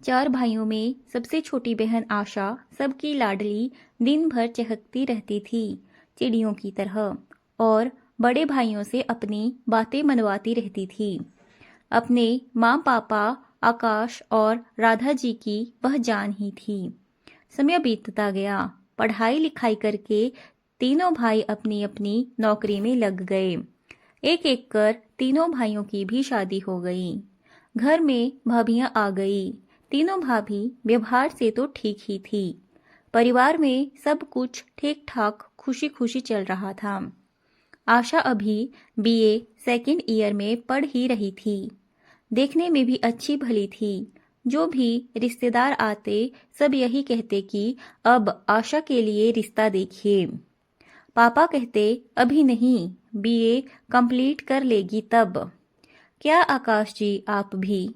चार भाइयों में सबसे छोटी बहन आशा सबकी लाडली दिन भर चहकती रहती थी चिड़ियों की तरह और बड़े भाइयों से अपनी बातें मनवाती रहती थी। अपने माँ पापा आकाश और राधा जी की वह जान ही थी। समय बीतता गया, पढ़ाई लिखाई करके तीनों भाई अपनी अपनी नौकरी में लग गए। एक एक कर तीनों भाइयों की भी शादी हो गई। घर में भाभियां आ गई। तीनों भाभी व्यवहार से तो ठीक ही थी। परिवार में सब कुछ ठीक ठाक खुशी खुशी चल रहा था। आशा अभी बीए सेकेंड ईयर में पढ़ ही रही थी। देखने में भी अच्छी भली थी। जो भी रिश्तेदार आते सब यही कहते कि अब आशा के लिए रिश्ता देखिए। पापा कहते अभी नहीं, बीए कंप्लीट कर लेगी तब। क्या आकाश जी आप भी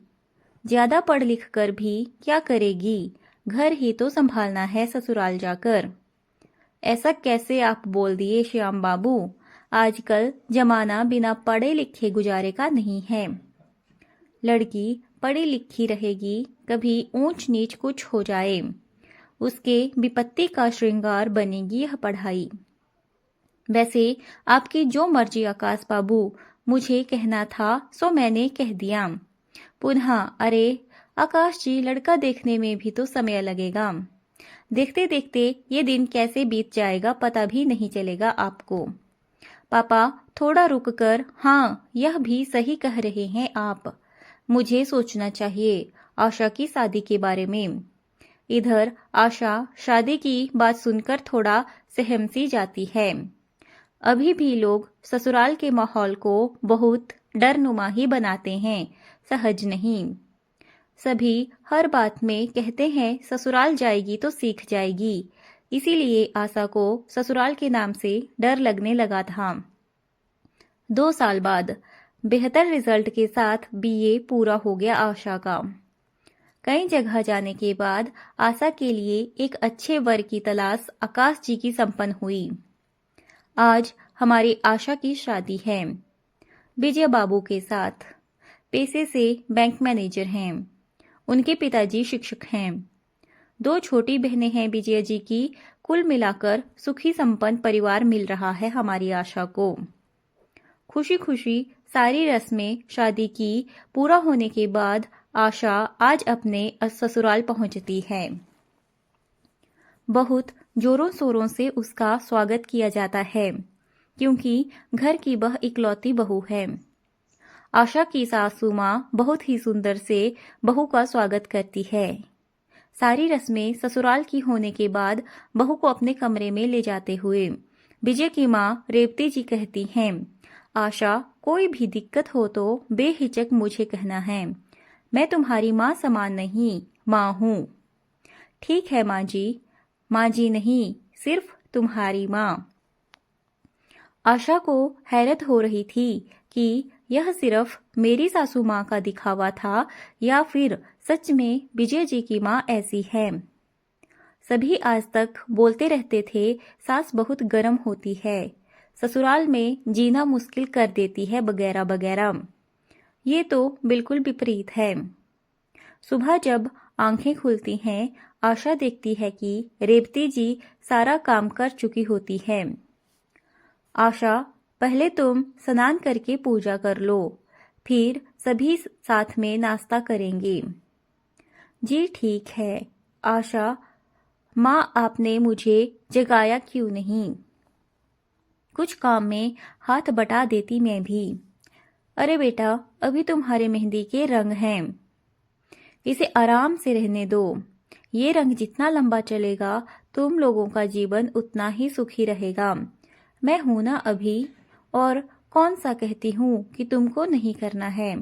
ज्यादा पढ़ लिख कर भी क्या करेगी, घर ही तो संभालना है ससुराल जाकर। ऐसा कैसे आप बोल दिए श्याम बाबू, आजकल जमाना बिना पढ़े लिखे गुजारे का नहीं है। लड़की पढ़ी लिखी रहेगी, कभी ऊंच नीच कुछ हो जाए, उसके विपत्ति का श्रृंगार बनेगी यह पढ़ाई। वैसे आपकी जो मर्जी आकाश बाबू, मुझे कहना था सो मैंने कह दिया। पुनः अरे आकाश जी, लड़का देखने में भी तो समय लगेगा। देखते देखते ये दिन कैसे बीत जाएगा पता भी नहीं चलेगा आपको। पापा थोड़ा रुक कर, हाँ यह भी सही कह रहे हैं आप, मुझे सोचना चाहिए आशा की शादी के बारे में। इधर आशा शादी की बात सुनकर थोड़ा सहम सी जाती है। अभी भी लोग ससुराल के माहौल को बहुत डरनुमा ही बनाते हैं, सहज नहीं। सभी हर बात में कहते हैं ससुराल जाएगी तो सीख जाएगी, इसीलिए आशा को ससुराल के नाम से डर लगने लगा था। 2 साल बाद बेहतर रिजल्ट के साथ बीए पूरा हो गया आशा का। कई जगह जाने के बाद आशा के लिए एक अच्छे वर की तलाश आकाश जी की संपन्न हुई। आज हमारी आशा की शादी है विजय बाबू के साथ। पेशे से बैंक मैनेजर हैं। उनके पिताजी शिक्षक हैं। 2 छोटी बहनें हैं विजय जी की। कुल मिलाकर सुखी संपन्न परिवार मिल रहा है हमारी आशा को। खुशी खुशी सारी रस्में शादी की पूरा होने के बाद आशा आज अपने ससुराल पहुंचती है। बहुत जोरों शोरों से उसका स्वागत किया जाता है, क्योंकि घर की वह इकलौती बहू है। आशा की सासू माँ बहुत ही सुंदर से बहू का स्वागत करती है। सारी रस्में ससुराल की होने के बाद बहू को अपने कमरे में ले जाते हुए विजय की माँ रेवती जी कहती हैं, आशा कोई भी दिक्कत हो तो बेहिचक मुझे कहना है, मैं तुम्हारी माँ समान नहीं, माँ हूँ। ठीक है माँ जी नहीं, सिर्फ तुम्हारी माँ। आशा को हैरत हो रही थी कि यह सिर्फ मेरी सासू माँ का दिखावा था या फिर सच में विजय जी की माँ ऐसी है। सभी आज तक बोलते रहते थे सास बहुत गर्म होती है, ससुराल में जीना मुश्किल कर देती है वगैरह वगैरह। ये तो बिल्कुल विपरीत है। सुबह जब आंखें खुलती हैं, आशा देखती है कि रेवती जी सारा काम कर चुकी होती है। आशा पहले तुम स्नान करके पूजा कर लो, फिर सभी साथ में नाश्ता करेंगे। जी ठीक है आशा माँ, आपने मुझे जगाया क्यों नहीं? कुछ काम में हाथ बटा देती मैं भी। अरे बेटा, अभी तुम्हारे मेहंदी के रंग हैं, इसे आराम से रहने दो। ये रंग जितना लंबा चलेगा तुम लोगों का जीवन उतना ही सुखी रहेगा। मैं हूं ना अभी, और कौन सा कहती हूँ कि तुमको नहीं करना है।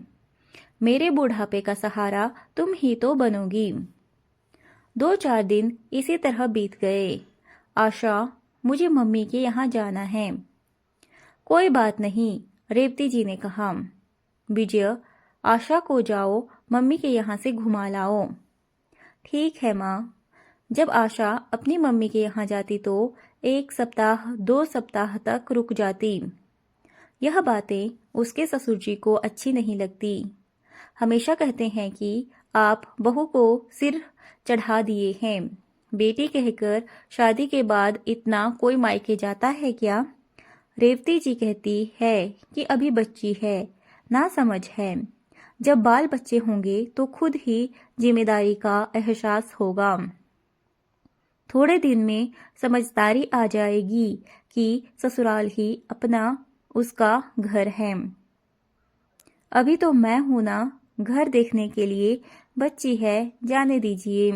मेरे बुढ़ापे का सहारा तुम ही तो बनोगी। 2-4 दिन इसी तरह बीत गए। आशा, मुझे मम्मी के यहाँ जाना है। कोई बात नहीं, रेवती जी ने कहा। विजय, आशा को जाओ मम्मी के यहाँ से घुमा लाओ। ठीक है माँ। जब आशा अपनी मम्मी के यहाँ जाती तो 1 सप्ताह 2 सप्ताह तक रुक जाती। यह बातें उसके ससुर जी को अच्छी नहीं लगती। हमेशा कहते हैं कि आप बहू को सिर चढ़ा दिए हैं। बेटी कहकर शादी के बाद इतना कोई मायके जाता है क्या? रेवती जी कहती है कि अभी बच्ची है, ना समझ है। जब बाल बच्चे होंगे तो खुद ही जिम्मेदारी का एहसास होगा। थोड़े दिन में समझदारी आ जाएगी कि ससुराल ही अपना उसका घर है। अभी तो मैं हूं ना, घर देखने के लिए बच्ची है, जाने दीजिए।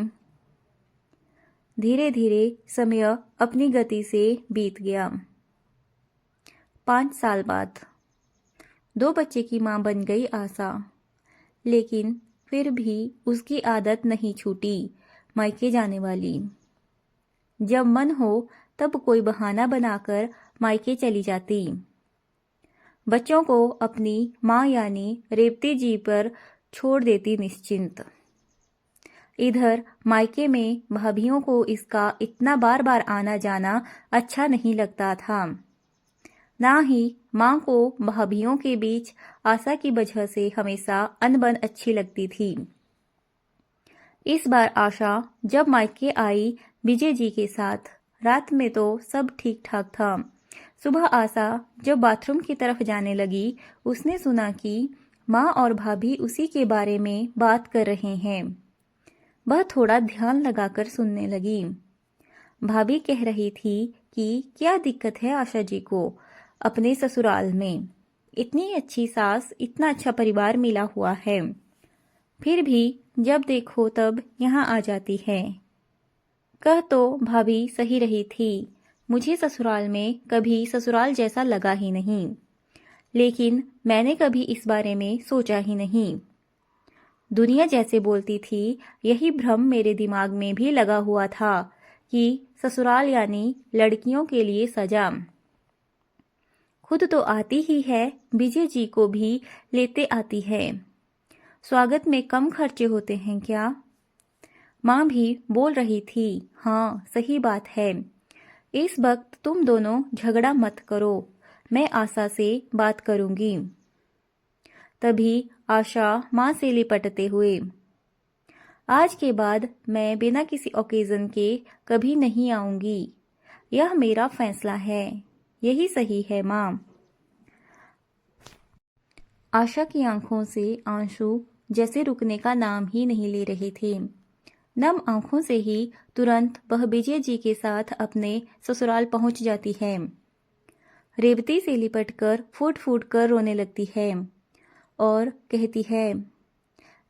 धीरे धीरे समय अपनी गति से बीत गया। 5 साल बाद 2 बच्चे की मां बन गई आशा, लेकिन फिर भी उसकी आदत नहीं छूटी मायके जाने वाली। जब मन हो तब कोई बहाना बनाकर मायके चली जाती। बच्चों को अपनी माँ यानी रेवती जी पर छोड़ देती निश्चिंत। इधर मायके में भाभियों को इसका इतना बार बार आना जाना अच्छा नहीं लगता था। ना ही माँ को भाभियों के बीच आशा की वजह से हमेशा अनबन अच्छी लगती थी। इस बार आशा जब मायके आई विजय जी के साथ, रात में तो सब ठीक ठाक था। सुबह आशा जब बाथरूम की तरफ जाने लगी, उसने सुना कि माँ और भाभी उसी के बारे में बात कर रहे हैं। वह थोड़ा ध्यान लगाकर सुनने लगी। भाभी कह रही थी कि क्या दिक्कत है आशा जी को अपने ससुराल में। इतनी अच्छी सास, इतना अच्छा परिवार मिला हुआ है, फिर भी जब देखो तब यहाँ आ जाती है। कह तो भाभी सही रही थी, मुझे ससुराल में कभी ससुराल जैसा लगा ही नहीं, लेकिन मैंने कभी इस बारे में सोचा ही नहीं। दुनिया जैसे बोलती थी, यही भ्रम मेरे दिमाग में भी लगा हुआ था कि ससुराल यानी लड़कियों के लिए सजा। खुद तो आती ही है, विजय जी को भी लेते आती है। स्वागत में कम खर्चे होते हैं क्या? माँ भी बोल रही थी, हाँ सही बात है। इस वक्त तुम दोनों झगड़ा मत करो, मैं आशा से बात करूंगी। तभी आशा माँ से लिपटते हुए, आज के बाद मैं बिना किसी ओकेजन के कभी नहीं आऊंगी। यह मेरा फैसला है, यही सही है माँ। आशा की आंखों से आंसू जैसे रुकने का नाम ही नहीं ले रहे थे। नम आंखों से ही तुरंत वह विजय जी के साथ अपने ससुराल पहुंच जाती है। रेवती से लिपटकर फूट फूट कर रोने लगती है और कहती है,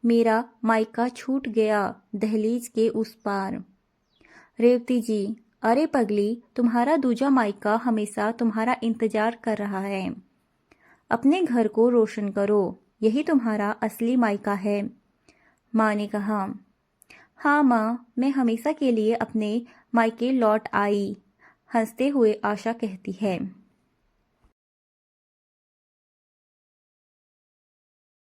मेरा मायका छूट गया दहलीज के उस पार। रेवती जी, अरे पगली, तुम्हारा दूजा मायका हमेशा तुम्हारा इंतजार कर रहा है। अपने घर को रोशन करो, यही तुम्हारा असली मायका है। माँ ने कहा, हाँ माँ, मैं हमेशा के लिए अपने मायके लौट आई। हंसते हुए आशा कहती है।